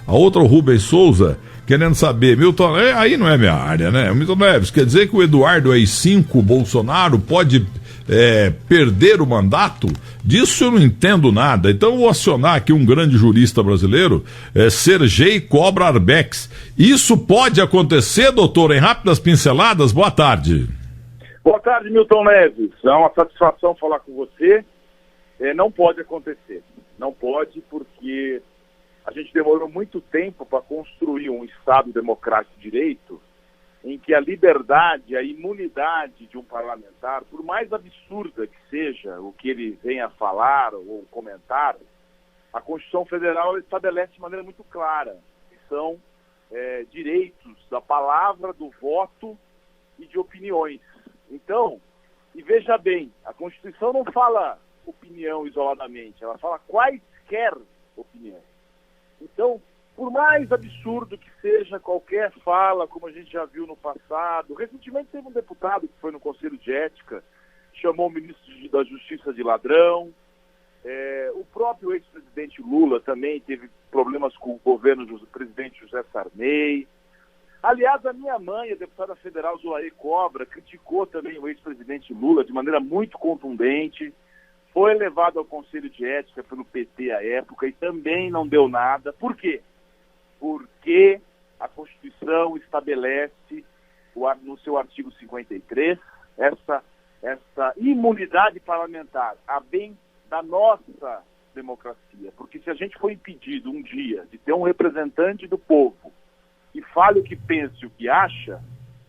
A outra, o Rubens Souza, querendo saber, Milton, aí não é minha área, né? Milton Neves, quer dizer que o Eduardo AI-5 Bolsonaro pode perder o mandato? Disso eu não entendo nada. Então eu vou acionar aqui um grande jurista brasileiro, Sergei Cobra Arbex. Isso pode acontecer, doutor, em rápidas pinceladas? Boa tarde. Boa tarde, Milton Neves. É uma satisfação falar com você. Não pode acontecer. Não pode, porque a gente demorou muito tempo para construir um Estado democrático de direito em que a liberdade, a imunidade de um parlamentar, por mais absurda que seja o que ele venha falar ou comentar, a Constituição Federal estabelece de maneira muito clara que são direitos da palavra, do voto e de opiniões. Então, e veja bem, a Constituição não fala opinião isoladamente, ela fala quaisquer opiniões. Então, por mais absurdo que seja qualquer fala, como a gente já viu no passado, recentemente teve um deputado que foi no Conselho de Ética, chamou o ministro da Justiça de ladrão, o próprio ex-presidente Lula também teve problemas com o governo do presidente José Sarney. Aliás, a minha mãe, a deputada federal Zoraí Cobra, criticou também o ex-presidente Lula de maneira muito contundente, foi levado ao Conselho de Ética pelo PT à época e também não deu nada. Por quê? Porque a Constituição estabelece, no seu artigo 53, essa imunidade parlamentar, a bem da nossa democracia. Porque se a gente for impedido um dia de ter um representante do povo que fale o que pensa e o que acha,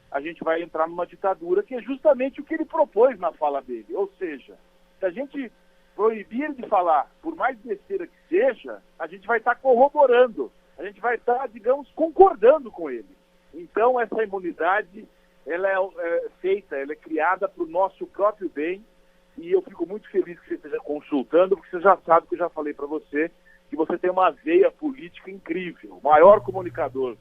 a gente vai entrar numa ditadura, que é justamente o que ele propôs na fala dele. Ou seja, se a gente proibir ele de falar, por mais besteira que seja, a gente vai estar corroborando, a gente vai estar, digamos, concordando com ele. Então, essa imunidade, ela é feita, ela é criada para o nosso próprio bem, e eu fico muito feliz que você esteja consultando, porque você já sabe que eu já falei para você, que você tem uma veia política incrível. O maior comunicador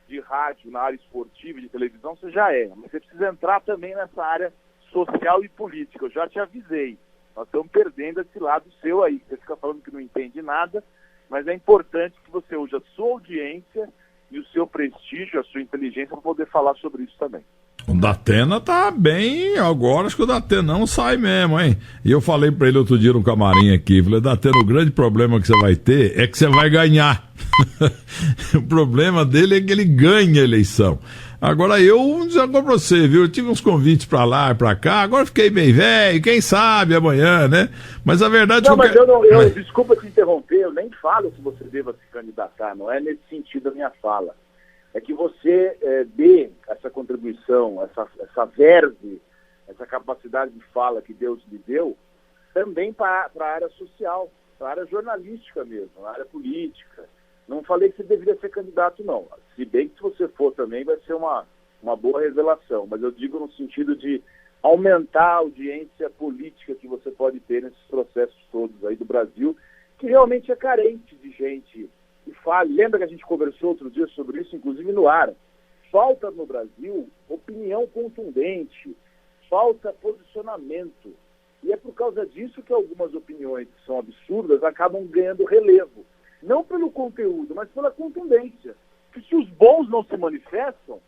de rádio na área esportiva e de televisão você já é, mas você precisa entrar também nessa área social e política. Eu já te avisei, nós estamos perdendo esse lado seu aí, você fica falando que não entende nada, mas é importante que você use a sua audiência e o seu prestígio, a sua inteligência para poder falar sobre isso também. O Datena tá bem agora, acho que o Datena não sai mesmo, hein? E eu falei pra ele outro dia no camarim aqui, falei, Datena, o grande problema que você vai ter é que você vai ganhar. O problema dele é que ele ganha a eleição. Agora eu já pra você, viu? Eu tive uns convites pra lá e pra cá, agora fiquei bem velho, quem sabe amanhã, né? Mas a verdade... Não, mas desculpa te interromper, eu nem falo que você deva se candidatar, não é nesse sentido a minha fala. É que você dê essa contribuição, essa verve, essa capacidade de fala que Deus lhe deu, também para a área social, para a área jornalística mesmo, na área política. Não falei que você deveria ser candidato, não. Se bem que se você for também vai ser uma boa revelação, mas eu digo no sentido de aumentar a audiência política que você pode ter nesses processos todos aí do Brasil, que realmente é carente de gente que fale. Lembra que a gente conversou outro dia sobre isso, inclusive no ar? Falta no Brasil opinião contundente, falta posicionamento. E é por causa disso que algumas opiniões que são absurdas acabam ganhando relevo. Não pelo conteúdo, mas pela contundência. Porque se os bons não se manifestam,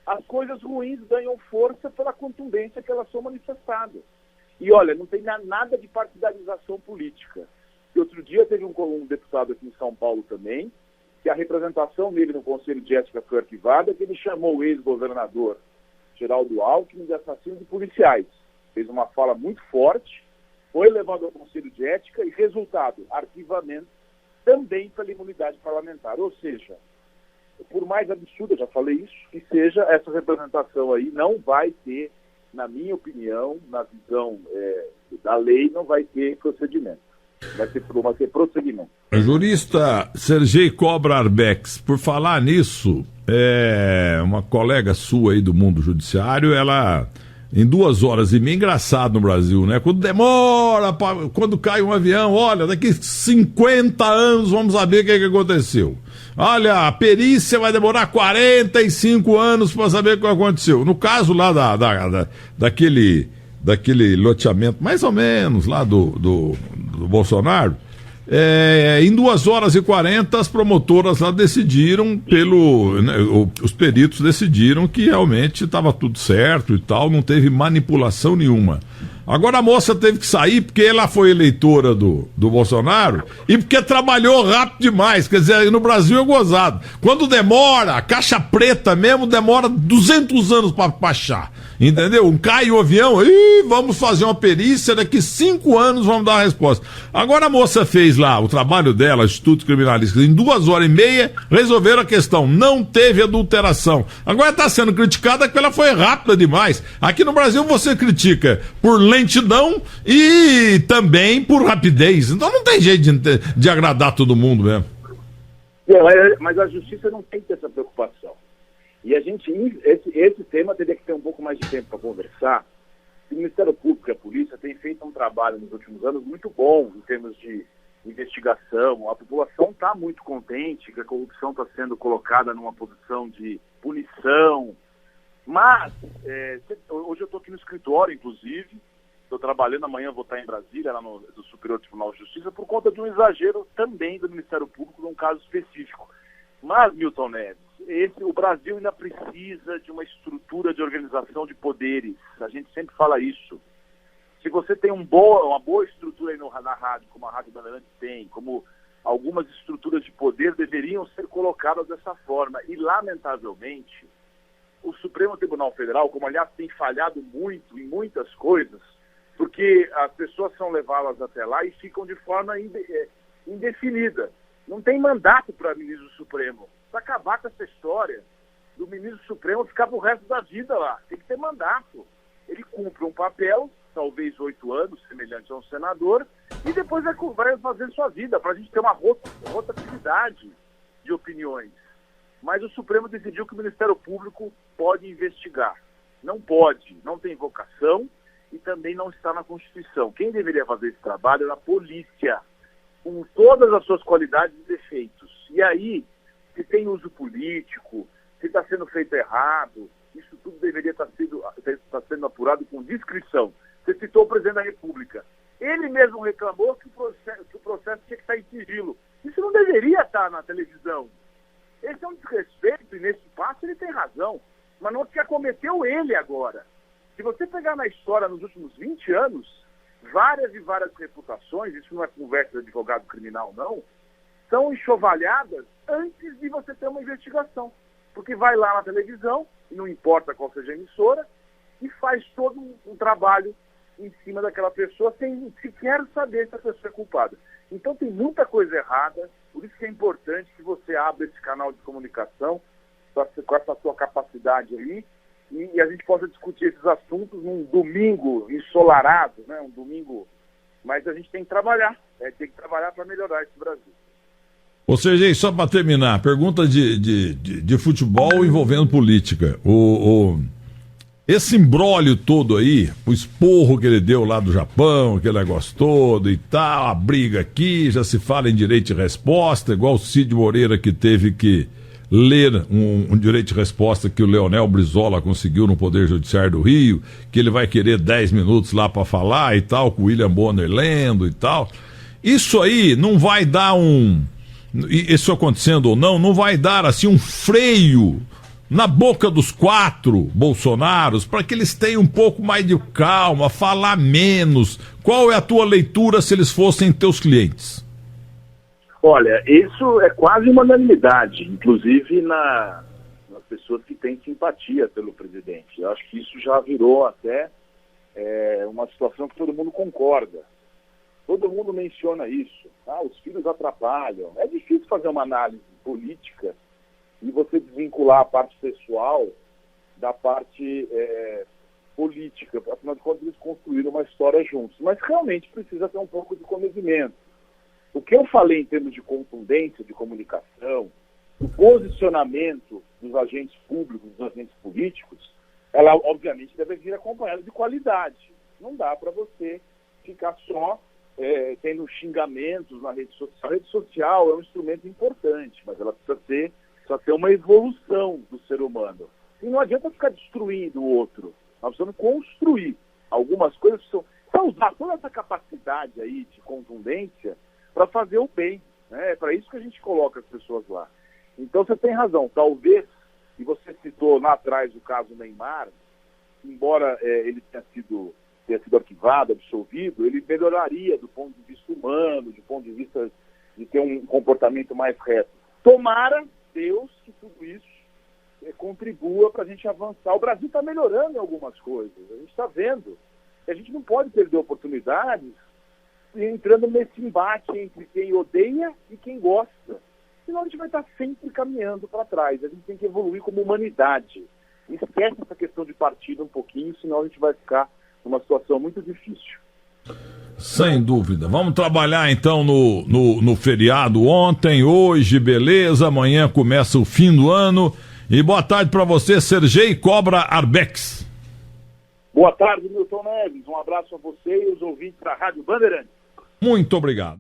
as coisas ruins ganham força pela contundência que elas são manifestadas. E olha, não tem nada de partidarização política. E outro dia teve um deputado aqui em São Paulo também, que a representação dele no Conselho de Ética foi arquivada, que ele chamou o ex-governador Geraldo Alckmin de assassino de policiais. Fez uma fala muito forte, foi levado ao Conselho de Ética e, resultado, arquivamento também pela imunidade parlamentar. Ou seja, por mais absurda, já falei isso, que seja, essa representação aí não vai ter, na minha opinião, na visão da lei, não vai ter procedimento. Vai ter prosseguimento. Jurista Sergei Cobra Arbex, por falar nisso, uma colega sua aí do mundo judiciário, ela, em 2h30, engraçado no Brasil, né? Quando demora, quando cai um avião, olha, daqui 50 anos vamos saber o que aconteceu. Olha, a perícia vai demorar 45 anos para saber o que aconteceu. No caso lá daquele loteamento, mais ou menos, lá do Bolsonaro, Em 2h40 as promotoras lá decidiram os peritos decidiram que realmente estava tudo certo e tal, não teve manipulação nenhuma. Agora a moça teve que sair porque ela foi eleitora do Bolsonaro e porque trabalhou rápido demais. Quer dizer, no Brasil é gozado. Quando demora, a caixa preta mesmo demora 200 anos para baixar. Entendeu? Cai o avião, vamos fazer uma perícia, daqui 5 anos vamos dar a resposta. Agora a moça fez lá o trabalho dela, Instituto Criminalístico, em 2h30, resolveram a questão, não teve adulteração. Agora está sendo criticada porque ela foi rápida demais. Aqui no Brasil você critica por lentidão e também por rapidez. Então não tem jeito de agradar todo mundo mesmo. Mas a justiça não tem que ter essa preocupação. E a gente, esse tema teria que ter um pouco mais de tempo para conversar. O Ministério Público e a Polícia têm feito um trabalho nos últimos anos muito bom em termos de investigação. A população está muito contente que a corrupção está sendo colocada numa posição de punição. Mas, hoje eu estou aqui no escritório, inclusive, estou trabalhando, amanhã vou estar em Brasília, lá no Superior Tribunal de Justiça, por conta de um exagero também do Ministério Público num caso específico. Mas, Milton Neves, o Brasil ainda precisa de uma estrutura de organização de poderes. A gente sempre fala isso. Se você tem uma boa estrutura aí na rádio, como a Rádio Bandeirantes tem, como algumas estruturas de poder deveriam ser colocadas dessa forma. E, lamentavelmente, o Supremo Tribunal Federal, como aliás tem falhado muito em muitas coisas, porque as pessoas são levadas até lá e ficam de forma indefinida. Não tem mandato para ministro do Supremo. Para acabar com essa história do ministro Supremo ficar pro resto da vida lá. Tem que ter mandato. Ele cumpre um papel, talvez 8 anos, semelhante a um senador, e depois vai fazer sua vida, para a gente ter uma rotatividade de opiniões. Mas o Supremo decidiu que o Ministério Público pode investigar. Não pode, não tem vocação e também não está na Constituição. Quem deveria fazer esse trabalho era a polícia, com todas as suas qualidades e defeitos. E aí, se tem uso político, se está sendo feito errado, isso tudo deveria estar sendo apurado com discrição. Você citou o presidente da República. Ele mesmo reclamou que o processo tinha que estar em sigilo. Isso não deveria estar na televisão. Esse é um desrespeito e nesse passo ele tem razão. Mas não que acometeu ele agora. Se você pegar na história nos últimos 20 anos, várias e várias reputações, isso não é conversa de advogado criminal não, são enxovalhadas antes de você ter uma investigação. Porque vai lá na televisão, e não importa qual seja a emissora, e faz todo um trabalho em cima daquela pessoa sem sequer saber se a pessoa é culpada. Então tem muita coisa errada, por isso que é importante que você abra esse canal de comunicação com essa sua capacidade aí, e a gente possa discutir esses assuntos num domingo ensolarado, né? Um domingo, mas a gente tem que trabalhar para melhorar esse Brasil. Ou seja, só para terminar, pergunta de futebol envolvendo política. Esse imbróglio todo aí, o esporro que ele deu lá do Japão, aquele negócio todo e tal, a briga aqui, já se fala em direito de resposta, igual o Cid Moreira que teve que ler um direito de resposta que o Leonel Brizola conseguiu no Poder Judiciário do Rio, que ele vai querer 10 minutos lá para falar e tal, com o William Bonner lendo e tal. Isso aí não vai dar isso acontecendo ou não vai dar assim um freio na boca dos 4 Bolsonaros, para que eles tenham um pouco mais de calma, falar menos. Qual é a tua leitura se eles fossem teus clientes? Olha, isso é quase uma unanimidade, inclusive nas pessoas que têm simpatia pelo presidente. Eu acho que isso já virou até uma situação que todo mundo concorda. Todo mundo menciona isso. Os filhos atrapalham. É difícil fazer uma análise política e você desvincular a parte pessoal da parte política. Afinal de contas, eles construíram uma história juntos. Mas realmente precisa ter um pouco de comedimento. O que eu falei em termos de contundência, de comunicação, o posicionamento dos agentes públicos, dos agentes políticos, ela obviamente deve vir acompanhada de qualidade. Não dá para você ficar só tendo xingamentos na rede social. A rede social é um instrumento importante, mas ela precisa ter uma evolução do ser humano. E não adianta ficar destruindo o outro. Nós precisamos construir. Algumas coisas precisam usar toda essa capacidade aí de contundência para fazer o bem, né? É para isso que a gente coloca as pessoas lá. Então você tem razão, talvez, e você citou lá atrás o caso Neymar, embora ele tenha sido arquivado, absolvido, ele melhoraria do ponto de vista humano, do ponto de vista de ter um comportamento mais reto. Tomara, Deus, que tudo isso contribua para a gente avançar. O Brasil está melhorando em algumas coisas, a gente está vendo. A gente não pode perder oportunidades entrando nesse embate entre quem odeia e quem gosta. Senão a gente vai estar sempre caminhando para trás. A gente tem que evoluir como humanidade. Esquece essa questão de partido um pouquinho, senão a gente vai ficar numa situação muito difícil. Sem dúvida. Vamos trabalhar então no feriado ontem, hoje, beleza. Amanhã começa o fim do ano. E boa tarde para você, Sergei Cobra Arbex. Boa tarde, Milton Neves. Um abraço a você e os ouvintes da Rádio Bandeirantes. Muito obrigado.